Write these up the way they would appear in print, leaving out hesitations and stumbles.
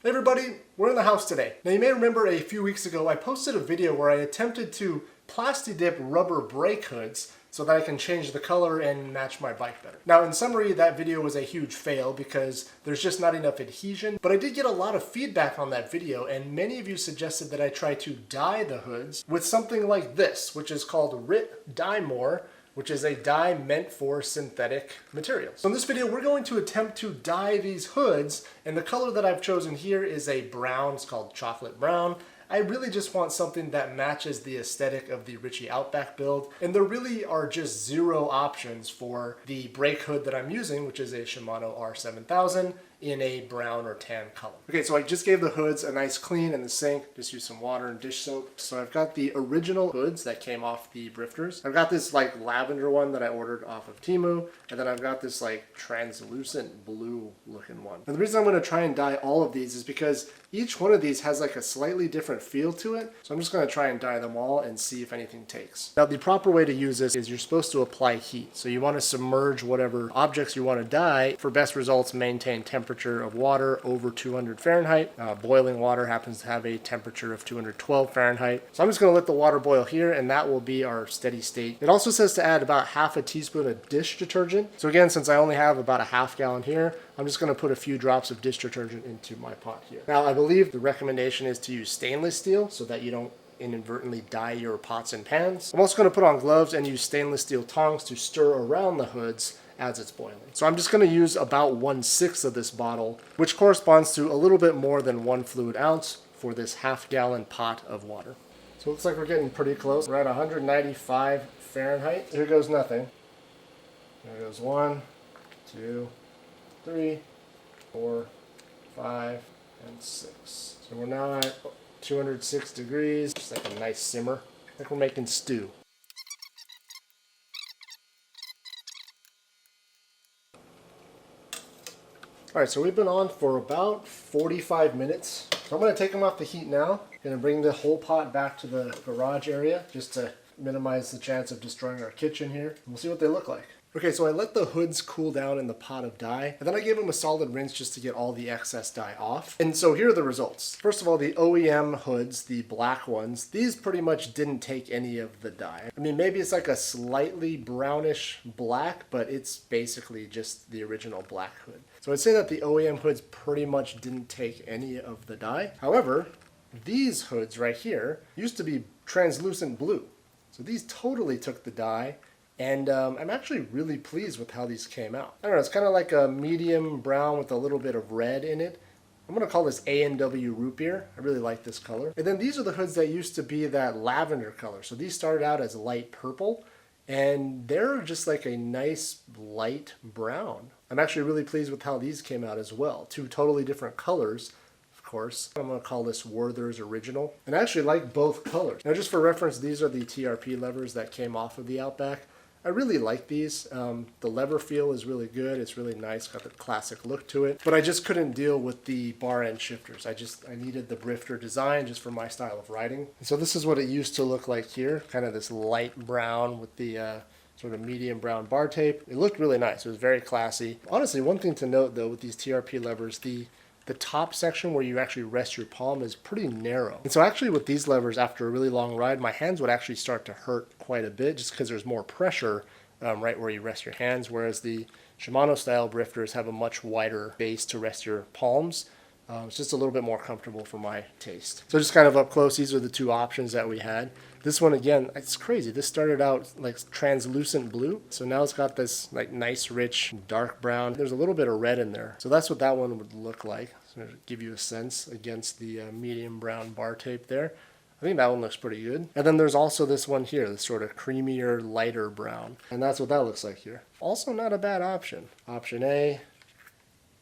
Hey everybody, we're in the house today. Now you may remember a few weeks ago I posted a video where I attempted to Plasti dip rubber brake hoods so that I can change the color and match my bike better. Now in summary, that video was a huge fail because there's just not enough adhesion, but I did get a lot of feedback on that video and many of you suggested that I try to dye the hoods with something like this, which is called Rit Dyemore, which is a dye meant for synthetic materials. So in this video, we're going to attempt to dye these hoods, and the color that I've chosen here is a brown. It's called chocolate brown. I really just want something that matches the aesthetic of the Ritchie Outback build, and there really are just zero options for the brake hood that I'm using, which is a Shimano R7000 in a brown or tan color. Okay, so I just gave the hoods a nice clean in the sink, just use some water and dish soap. So I've got the original hoods that came off the Brifters. I've got this like lavender one that I ordered off of Temu, and then I've got this like translucent blue looking one. And the reason I'm gonna try and dye all of these is because each one of these has like a slightly different feel to it. So I'm just gonna try and dye them all and see if anything takes. Now the proper way to use this is you're supposed to apply heat. So you wanna submerge whatever objects you wanna dye. For best results, maintain temperature of water over 200 Fahrenheit. Boiling water happens to have a temperature of 212 Fahrenheit. So I'm just gonna let the water boil here and that will be our steady state. It also says to add about half a teaspoon of dish detergent. So again, since I only have about a half gallon here, I'm just gonna put a few drops of dish detergent into my pot here. Now I believe the recommendation is to use stainless steel so that you don't inadvertently dye your pots and pans. I'm also going to put on gloves and use stainless steel tongs to stir around the hoods as it's boiling. So I'm just going to use about 1/6 of this bottle, which corresponds to a little bit more than 1 fluid ounce for this half-gallon pot of water. So it looks like we're getting pretty close. We're at 195 Fahrenheit. Here goes nothing. There goes 1, 2, 3, 4, 5, and 6. So we're now at 206 degrees. Just like a nice simmer. Like we're making stew. Alright, so we've been on for about 45 minutes. So I'm going to take them off the heat now. I'm going to bring the whole pot back to the garage area just to minimize the chance of destroying our kitchen here. And we'll see what they look like. Okay, so I let the hoods cool down in the pot of dye, and then I gave them a solid rinse just to get all the excess dye off. And so here are the results. First of all, the OEM hoods, the black ones, these pretty much didn't take any of the dye. I mean, maybe it's like a slightly brownish black, but it's basically just the original black hood. So I'd say that the OEM hoods pretty much didn't take any of the dye. However, these hoods right here used to be translucent blue. So these totally took the dye. And I'm actually really pleased with how these came out. I don't know, it's kind of like a medium brown with a little bit of red in it. I'm going to call this A&W Root Beer. I really like this color. And then these are the hoods that used to be that lavender color. So these started out as light purple, and they're just like a nice light brown. I'm actually really pleased with how these came out as well. Two totally different colors. Of course. I'm going to call this Werther's Original. And I actually like both colors. Now just for reference, these are the TRP levers that came off of the Outback. I really like these. The lever feel is really good. It's really nice, got the classic look to it. But I just couldn't deal with the Barend shifters. I needed the Brifter design just for my style of riding. And so this is what it used to look like here, kind of this light brown with the sort of medium brown bar tape. It looked really nice. It was very classy. Honestly, one thing to note though with these TRP levers, the top section where you actually rest your palm is pretty narrow. And so actually with these levers, after a really long ride, my hands would actually start to hurt quite a bit just because there's more pressure right where you rest your hands, whereas the Shimano style Brifters have a much wider base to rest your palms. It's just a little bit more comfortable for my taste. So just kind of up close, these are the two options that we had. This one, again, it's crazy. This started out like translucent blue. So now it's got this like nice, rich, dark brown. There's a little bit of red in there. So that's what that one would look like. So to give you a sense against the medium brown bar tape there. I think that one looks pretty good. And then there's also this one here, this sort of creamier, lighter brown. And that's what that looks like here. Also not a bad option. Option A,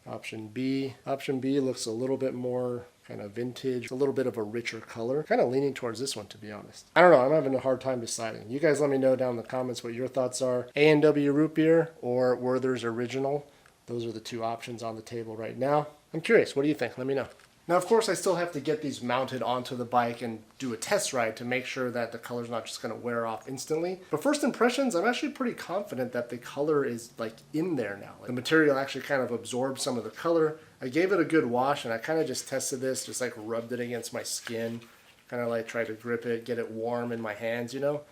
option B. Option B looks a little bit more kind of vintage, a little bit of a richer color. Kind of leaning towards this one, to be honest. I don't know, I'm having a hard time deciding. You guys let me know down in the comments what your thoughts are. A&W Root Beer or Werther's Original. Those are the two options on the table right now. I'm curious, what do you think? Let me know. Now, of course, I still have to get these mounted onto the bike and do a test ride to make sure that the color's not just going to wear off instantly. But first impressions, I'm actually pretty confident that the color is like in there now. Like, the material actually kind of absorbed some of the color. I gave it a good wash and I kind of just tested this, just like rubbed it against my skin, kind of like tried to grip it, get it warm in my hands, you know?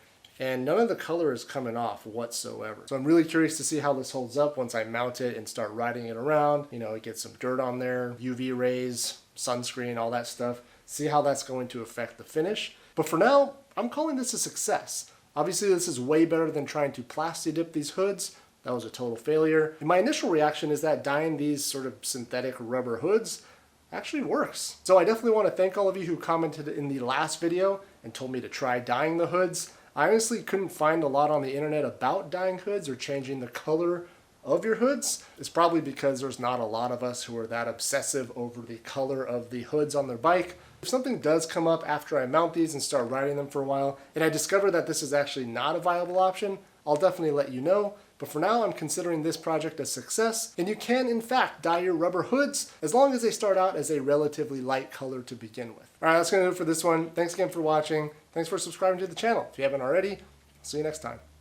And none of the color is coming off whatsoever. So I'm really curious to see how this holds up once I mount it and start riding it around. You know, get some dirt on there, UV rays, sunscreen, all that stuff. See how that's going to affect the finish. But for now, I'm calling this a success. Obviously, this is way better than trying to Plasti dip these hoods. That was a total failure. And my initial reaction is that dyeing these sort of synthetic rubber hoods actually works. So I definitely want to thank all of you who commented in the last video and told me to try dyeing the hoods. I honestly couldn't find a lot on the internet about dyeing hoods or changing the color of your hoods. It's probably because there's not a lot of us who are that obsessive over the color of the hoods on their bike. If something does come up after I mount these and start riding them for a while, and I discover that this is actually not a viable option, I'll definitely let you know. But for now, I'm considering this project a success, and you can, in fact, dye your rubber hoods as long as they start out as a relatively light color to begin with. All right, that's going to do it for this one. Thanks again for watching. Thanks for subscribing to the channel. If you haven't already, see you next time.